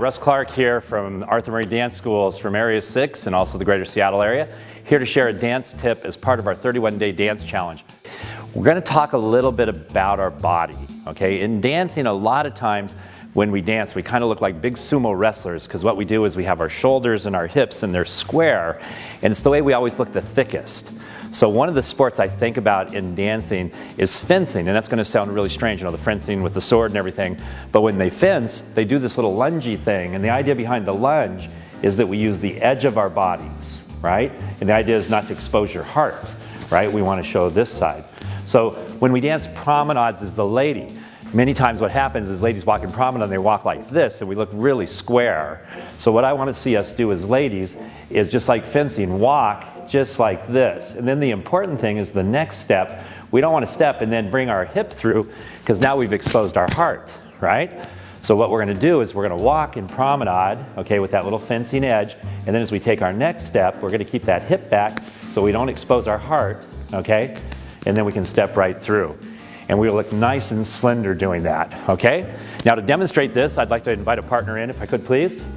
Russ Clark here from Arthur Murray Dance Schools from Area 6 and also the greater Seattle area, here to share a dance tip as part of our 31-day dance challenge. We're going to talk a little bit about our body, okay? In dancing, a lot of times when we dance, we kind of look like big sumo wrestlers because what we do is we have our shoulders and our hips and they're square, and it's the way we always look the thickest. So one of the sports I think about in dancing is fencing, and that's going to sound really strange, you know, the fencing with the sword and everything, but when they fence, they do this little lungy thing, and the idea behind the lunge is that we use the edge of our bodies, right? And the idea is not to expose your heart, right? We want to show this side. So when we dance promenades as the lady, many times what happens is ladies walk in promenade and they walk like this and we look really square. So what I want to see us do as ladies is just like fencing, walk just like this. And then the important thing is the next step. We don't want to step and then bring our hip through because now we've exposed our heart, right? So what we're going to do is we're going to walk in promenade, okay, with that little fencing edge. And then as we take our next step, we're going to keep that hip back so we don't expose our heart, okay? And then we can step right through. And we will look nice and slender doing that, okay? Now to demonstrate this, I'd like to invite a partner in if I could please.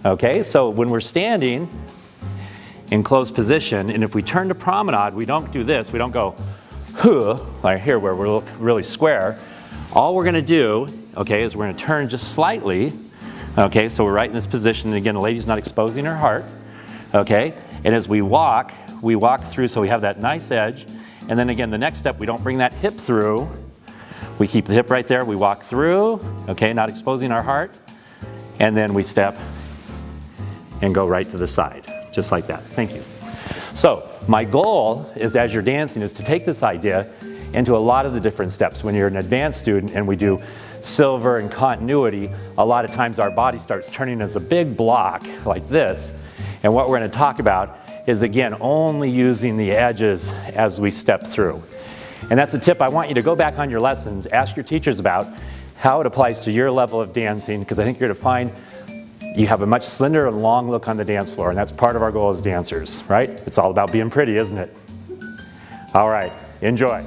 Okay, so when we're standing in closed position, and if we turn to promenade, we don't do this, we don't go, huh, like here where we look really square. All we're gonna do, okay, is we're gonna turn just slightly, okay, so we're right in this position, and again, the lady's not exposing her heart, okay? And as we walk through so we have that nice edge, and then again, the next step, we don't bring that hip through. We keep the hip right there. We walk through, okay, not exposing our heart. And then we step and go right to the side, just like that. Thank you. So my goal is, as you're dancing, is to take this idea into a lot of the different steps. When you're an advanced student and we do silver and continuity, a lot of times our body starts turning as a big block like this. And what we're going to talk about is, again, only using the edges as we step through. And that's a tip I want you to go back on your lessons, ask your teachers about how it applies to your level of dancing, because I think you're going to find you have a much slender and long look on the dance floor, and that's part of our goal as dancers, right? It's all about being pretty, isn't it? All right, enjoy.